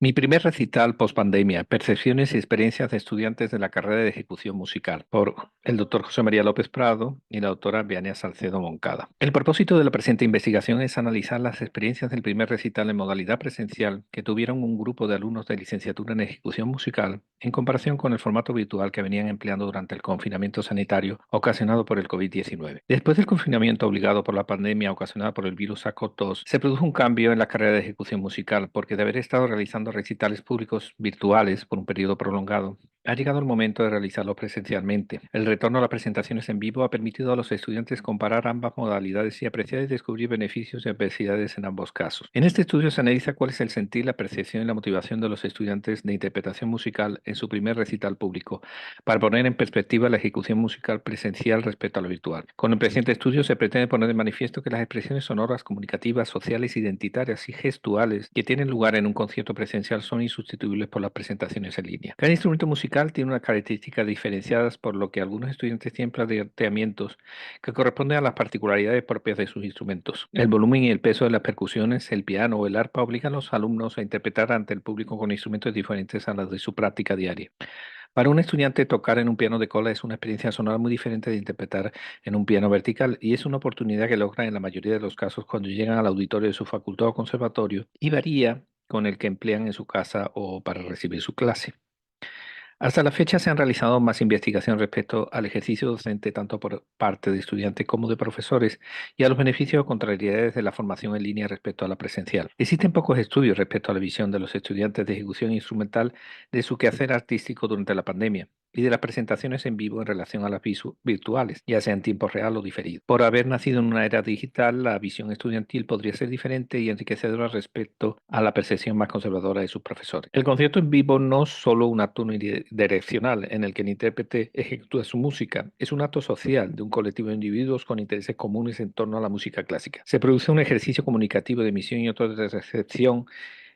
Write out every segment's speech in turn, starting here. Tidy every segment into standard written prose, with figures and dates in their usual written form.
Mi primer recital post-pandemia, percepciones y experiencias de estudiantes de la carrera de ejecución musical, por el doctor José María López Prado y la doctora Viania Salcedo Moncada. El propósito de la presente investigación es analizar las experiencias del primer recital en modalidad presencial que tuvieron un grupo de alumnos de licenciatura en ejecución musical en comparación con el formato virtual que venían empleando durante el confinamiento sanitario ocasionado por el COVID-19. Después del confinamiento obligado por la pandemia ocasionada por el virus SARS-CoV-2, se produjo un cambio en la carrera de ejecución musical porque de haber estado realizando recitales públicos virtuales por un periodo prolongado, ha llegado el momento de realizarlo presencialmente. El retorno a las presentaciones en vivo ha permitido a los estudiantes comparar ambas modalidades y apreciar y descubrir beneficios y adversidades en ambos casos. En este estudio se analiza cuál es el sentir, la percepción y la motivación de los estudiantes de interpretación musical en su primer recital público, para poner en perspectiva la ejecución musical presencial respecto a lo virtual. Con el presente estudio se pretende poner de manifiesto que las expresiones sonoras, comunicativas, sociales, identitarias y gestuales que tienen lugar en un concierto presencial son insustituibles por las presentaciones en línea. Cada instrumento musical tiene unas características diferenciadas, por lo que algunos estudiantes tienen planteamientos que corresponden a las particularidades propias de sus instrumentos. El volumen y el peso de las percusiones, el piano o el arpa obligan a los alumnos a interpretar ante el público con instrumentos diferentes a los de su práctica diaria. Para un estudiante, tocar en un piano de cola es una experiencia sonora muy diferente de interpretar en un piano vertical, y es una oportunidad que logran en la mayoría de los casos cuando llegan al auditorio de su facultad o conservatorio, y varía con el que emplean en su casa o para recibir su clase. Hasta la fecha se han realizado más investigación respecto al ejercicio docente tanto por parte de estudiantes como de profesores, y a los beneficios o contrariedades de la formación en línea respecto a la presencial. Existen pocos estudios respecto a la visión de los estudiantes de ejecución instrumental de su quehacer artístico durante la pandemia y de las presentaciones en vivo en relación a las virtuales, ya sea en tiempo real o diferido. Por haber nacido en una era digital, la visión estudiantil podría ser diferente y enriquecedora respecto a la percepción más conservadora de sus profesores. El concierto en vivo no es solo un acto unidireccional en el que el intérprete ejecutúa su música, es un acto social de un colectivo de individuos con intereses comunes en torno a la música clásica. Se produce un ejercicio comunicativo de emisión y otro de recepción,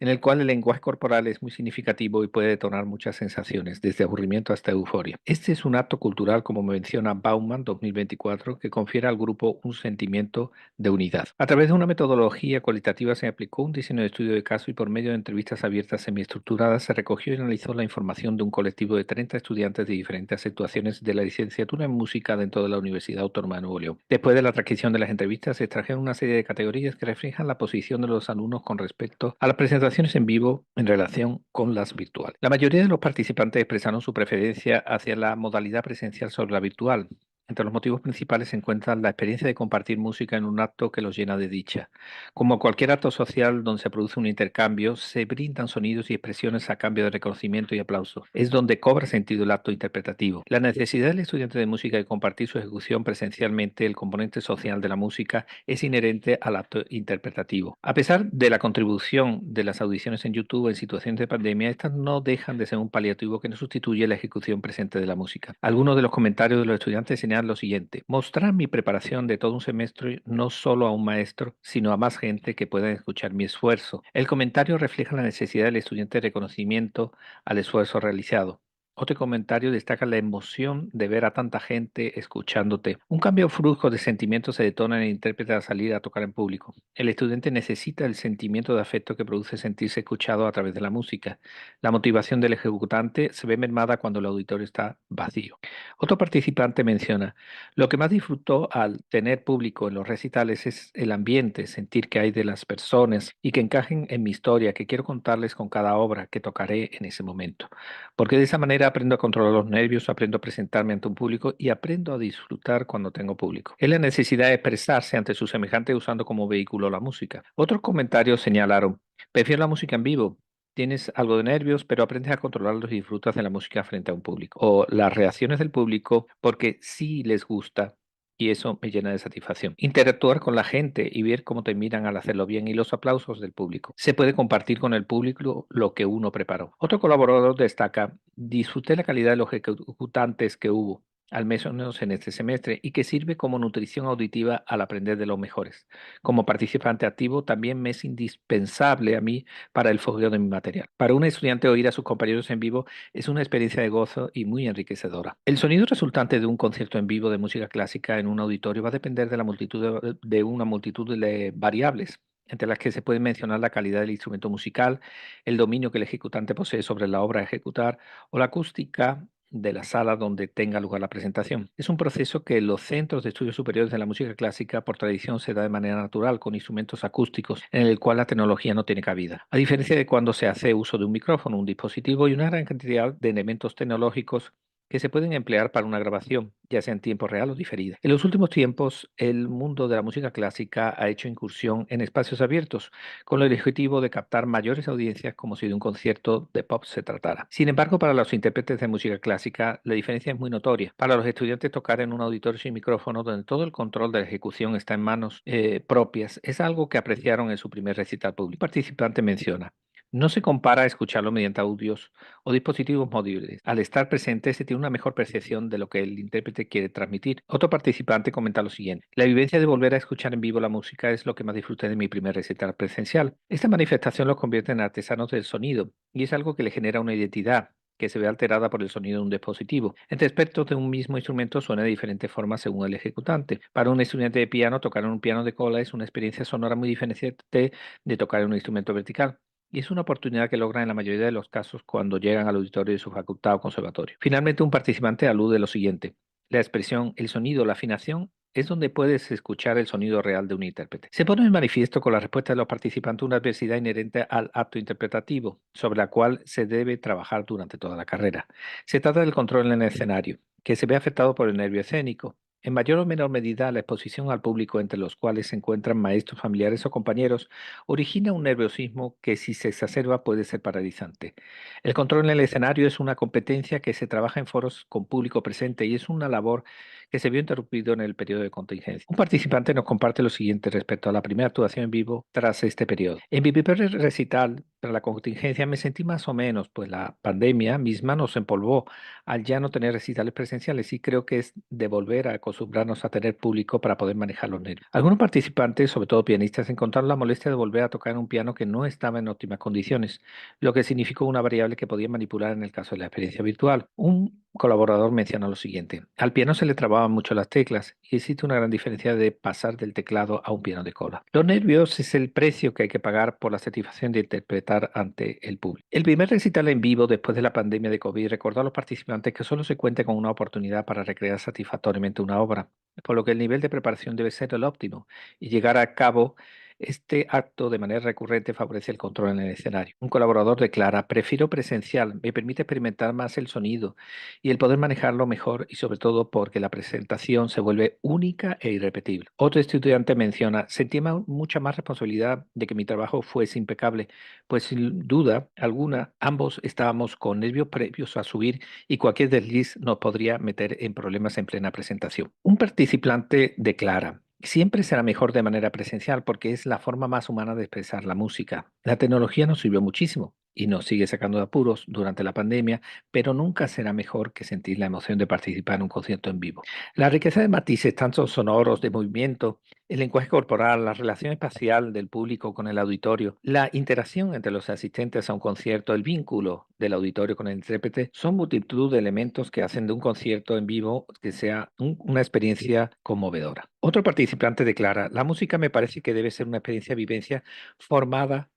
en el cual el lenguaje corporal es muy significativo y puede detonar muchas sensaciones, desde aburrimiento hasta euforia. Este es un acto cultural, como menciona Bauman 2024, que confiere al grupo un sentimiento de unidad. A través de una metodología cualitativa se aplicó un diseño de estudio de caso, y por medio de entrevistas abiertas semiestructuradas se recogió y analizó la información de un colectivo de 30 estudiantes de diferentes situaciones de la licenciatura en música dentro de la Universidad Autónoma de Nuevo León. Después de la transcripción de las entrevistas se extrajeron una serie de categorías que reflejan la posición de los alumnos con respecto a las presentaciones en vivo en relación con las virtuales. La mayoría de los participantes expresaron su preferencia hacia la modalidad presencial sobre la virtual. Entre los motivos principales se encuentran la experiencia de compartir música en un acto que los llena de dicha. Como cualquier acto social donde se produce un intercambio, se brindan sonidos y expresiones a cambio de reconocimiento y aplauso. Es donde cobra sentido el acto interpretativo. La necesidad del estudiante de música de compartir su ejecución presencialmente, el componente social de la música, es inherente al acto interpretativo. A pesar de la contribución de las audiciones en YouTube en situaciones de pandemia, estas no dejan de ser un paliativo que no sustituye la ejecución presente de la música. Algunos de los comentarios de los estudiantes señalan lo siguiente: mostrar mi preparación de todo un semestre no solo a un maestro, sino a más gente que pueda escuchar mi esfuerzo. El comentario refleja la necesidad del estudiante de reconocimiento al esfuerzo realizado. Otro comentario destaca la emoción de ver a tanta gente escuchándote. Un cambio brusco de sentimientos se detona en el intérprete al salir a tocar en público. El estudiante necesita el sentimiento de afecto que produce sentirse escuchado a través de la música. La motivación del ejecutante se ve mermada cuando el auditorio está vacío. Otro participante menciona: lo que más disfrutó al tener público en los recitales es el ambiente, sentir que hay de las personas y que encajen en mi historia que quiero contarles con cada obra que tocaré en ese momento. Porque de esa manera aprendo a controlar los nervios, aprendo a presentarme ante un público y aprendo a disfrutar cuando tengo público. Es la necesidad de expresarse ante sus semejantes usando como vehículo la música. Otros comentarios señalaron: prefiero la música en vivo. Tienes algo de nervios, pero aprendes a controlarlos y disfrutas de la música frente a un público. O las reacciones del público, porque sí les gusta y eso me llena de satisfacción. Interactuar con la gente y ver cómo te miran al hacerlo bien, y los aplausos del público. Se puede compartir con el público lo que uno preparó. Otro colaborador destaca: disfruté la calidad de los ejecutantes que hubo, al menos en este semestre, y que sirve como nutrición auditiva al aprender de los mejores. Como participante activo, también me es indispensable a mí para el fogueo de mi material. Para un estudiante, oír a sus compañeros en vivo es una experiencia de gozo y muy enriquecedora. El sonido resultante de un concierto en vivo de música clásica en un auditorio va a depender de una multitud de variables. entre las que se puede mencionar la calidad del instrumento musical, el dominio que el ejecutante posee sobre la obra a ejecutar o la acústica de la sala donde tenga lugar la presentación. Es un proceso que en los centros de estudios superiores de la música clásica por tradición se da de manera natural con instrumentos acústicos en el cual la tecnología no tiene cabida. A diferencia de cuando se hace uso de un micrófono, un dispositivo y una gran cantidad de elementos tecnológicos que se pueden emplear para una grabación, ya sea en tiempo real o diferida. En los últimos tiempos, el mundo de la música clásica ha hecho incursión en espacios abiertos, con el objetivo de captar mayores audiencias como si de un concierto de pop se tratara. Sin embargo, para los intérpretes de música clásica, la diferencia es muy notoria. Para los estudiantes, tocar en un auditorio sin micrófono, donde todo el control de la ejecución está en manos propias, es algo que apreciaron en su primer recital público. El participante menciona. No se compara a escucharlo mediante audios o dispositivos móviles. Al estar presente se tiene una mejor percepción de lo que el intérprete quiere transmitir. Otro participante comenta lo siguiente. La vivencia de volver a escuchar en vivo la música es lo que más disfruté de mi primer recital presencial. Esta manifestación los convierte en artesanos del sonido y es algo que le genera una identidad que se ve alterada por el sonido de un dispositivo. Entre expertos de un mismo instrumento suena de diferentes formas según el ejecutante. Para un estudiante de piano, tocar en un piano de cola es una experiencia sonora muy diferente de tocar en un instrumento vertical. Y es una oportunidad que logran en la mayoría de los casos cuando llegan al auditorio de su facultad o conservatorio. Finalmente, un participante alude lo siguiente. La expresión, el sonido, la afinación es donde puedes escuchar el sonido real de un intérprete. Se pone en manifiesto con la respuesta de los participantes una adversidad inherente al acto interpretativo, sobre la cual se debe trabajar durante toda la carrera. Se trata del control en el escenario, que se ve afectado por el nervio escénico. En mayor o menor medida, la exposición al público entre los cuales se encuentran maestros, familiares o compañeros origina un nerviosismo que si se exacerba puede ser paralizante. El control en el escenario es una competencia que se trabaja en foros con público presente y es una labor que se vio interrumpido en el periodo de contingencia. Un participante nos comparte lo siguiente respecto a la primera actuación en vivo tras este periodo. En mi primer recital, tras la contingencia, me sentí más o menos, pues la pandemia misma nos empolvó al ya no tener recitales presenciales y creo que es de volver a acostumbrarnos a tener público para poder manejar los nervios. Algunos participantes, sobre todo pianistas, encontraron la molestia de volver a tocar en un piano que no estaba en óptimas condiciones, lo que significó una variable que podían manipular en el caso de la experiencia virtual. Un colaborador menciona lo siguiente. Al piano se le trababan mucho las teclas y existe una gran diferencia de pasar del teclado a un piano de cola. Los nervios es el precio que hay que pagar por la satisfacción de interpretar ante el público. El primer recital en vivo después de la pandemia de COVID recordó a los participantes que solo se cuenta con una oportunidad para recrear satisfactoriamente una obra, por lo que el nivel de preparación debe ser el óptimo y llegar a cabo este acto de manera recurrente favorece el control en el escenario. Un colaborador declara, prefiero presencial, me permite experimentar más el sonido y el poder manejarlo mejor y sobre todo porque la presentación se vuelve única e irrepetible. Otro estudiante menciona, sentí mucha más responsabilidad de que mi trabajo fuese impecable, pues sin duda alguna ambos estábamos con nervios previos a subir y cualquier desliz nos podría meter en problemas en plena presentación. Un participante declara, siempre será mejor de manera presencial porque es la forma más humana de expresar la música. La tecnología nos sirvió muchísimo y nos sigue sacando de apuros durante la pandemia, pero nunca será mejor que sentir la emoción de participar en un concierto en vivo. La riqueza de matices, tanto sonoros, de movimiento, el lenguaje corporal, la relación espacial del público con el auditorio, la interacción entre los asistentes a un concierto, el vínculo del auditorio con el intérprete, son multitud de elementos que hacen de un concierto en vivo que sea una experiencia conmovedora. Otro participante declara, la música me parece que debe ser una experiencia vivencia conformada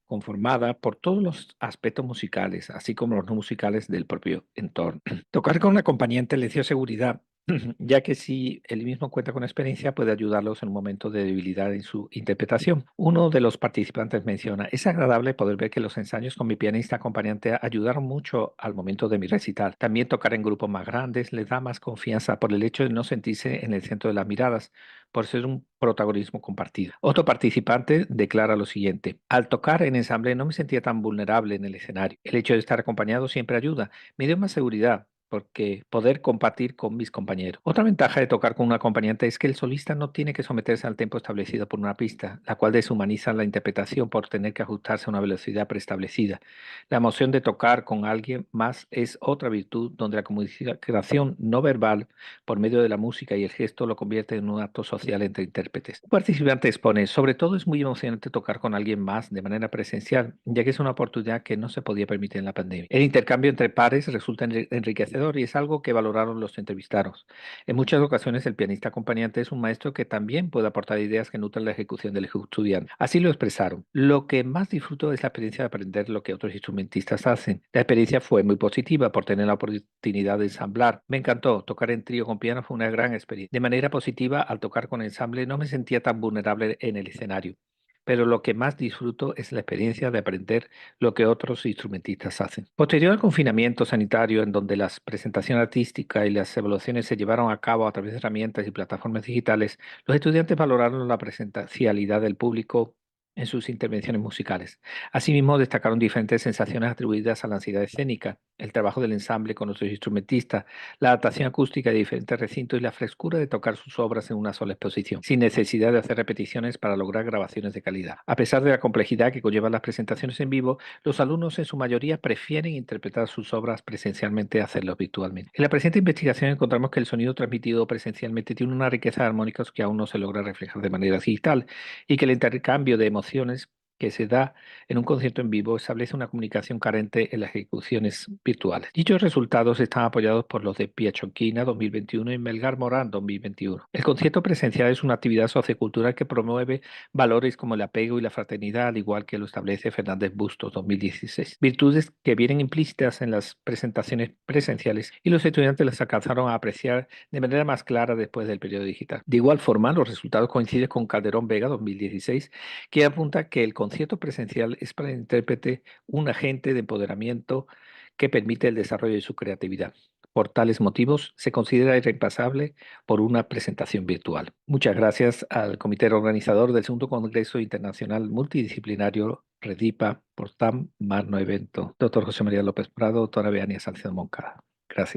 por todos los aspectos musicales, así como los no musicales del propio entorno. Tocar con un acompañante le dio seguridad, ya que si él mismo cuenta con experiencia, puede ayudarlos en un momento de debilidad en su interpretación. Uno de los participantes menciona, es agradable poder ver que los ensayos con mi pianista acompañante ayudaron mucho al momento de mi recital. También tocar en grupos más grandes le da más confianza por el hecho de no sentirse en el centro de las miradas, por ser un protagonismo compartido. Otro participante declara lo siguiente, al tocar en ensamble no me sentía tan vulnerable en el escenario. El hecho de estar acompañado siempre ayuda, me dio más seguridad porque poder compartir con mis compañeros. Otra ventaja de tocar con un acompañante es que el solista no tiene que someterse al tempo establecido por una pista, la cual deshumaniza la interpretación por tener que ajustarse a una velocidad preestablecida. La emoción de tocar con alguien más es otra virtud donde la comunicación no verbal por medio de la música y el gesto lo convierte en un acto social entre intérpretes. Un participante expone, sobre todo es muy emocionante tocar con alguien más de manera presencial, ya que es una oportunidad que no se podía permitir en la pandemia. El intercambio entre pares resulta enriquecedor enriquecedor y es algo que valoraron los entrevistados. En muchas ocasiones el pianista acompañante es un maestro que también puede aportar ideas que nutren la ejecución del estudiante. Así lo expresaron. Lo que más disfruto es la experiencia de aprender lo que otros instrumentistas hacen. La experiencia fue muy positiva por tener la oportunidad de ensamblar. Me encantó. Tocar en trío con piano fue una gran experiencia. De manera positiva, al tocar con ensamble no me sentía tan vulnerable en el escenario. Pero lo que más disfruto es la experiencia de aprender lo que otros instrumentistas hacen. Posterior al confinamiento sanitario, en donde la presentación artística y las evaluaciones se llevaron a cabo a través de herramientas y plataformas digitales, los estudiantes valoraron la presencialidad del público en sus intervenciones musicales. Asimismo, destacaron diferentes sensaciones atribuidas a la ansiedad escénica, el trabajo del ensamble con otros instrumentistas, la adaptación acústica de diferentes recintos y la frescura de tocar sus obras en una sola exposición, sin necesidad de hacer repeticiones para lograr grabaciones de calidad. A pesar de la complejidad que conllevan las presentaciones en vivo, los alumnos en su mayoría prefieren interpretar sus obras presencialmente a hacerlo virtualmente. En la presente investigación encontramos que el sonido transmitido presencialmente tiene una riqueza de armónicos que aún no se logra reflejar de manera digital y que el intercambio de emociones que se da en un concierto en vivo establece una comunicación carente en las ejecuciones virtuales. Dichos resultados están apoyados por los de Piacionquina 2021 y Melgar Morán 2021. El concierto presencial es una actividad sociocultural que promueve valores como el apego y la fraternidad, al igual que lo establece Fernández Bustos 2016. Virtudes que vienen implícitas en las presentaciones presenciales y los estudiantes las alcanzaron a apreciar de manera más clara después del periodo digital. De igual forma, los resultados coinciden con Calderón Vega 2016, que apunta que el concierto presencial es para el intérprete un agente de empoderamiento que permite el desarrollo de su creatividad. Por tales motivos, se considera irreemplazable por una presentación virtual. Muchas gracias al comité organizador del segundo Congreso Internacional Multidisciplinario REDIPA por tan magno evento. Doctor José María López Prado, doctora Beania Salcedo Moncada. Gracias.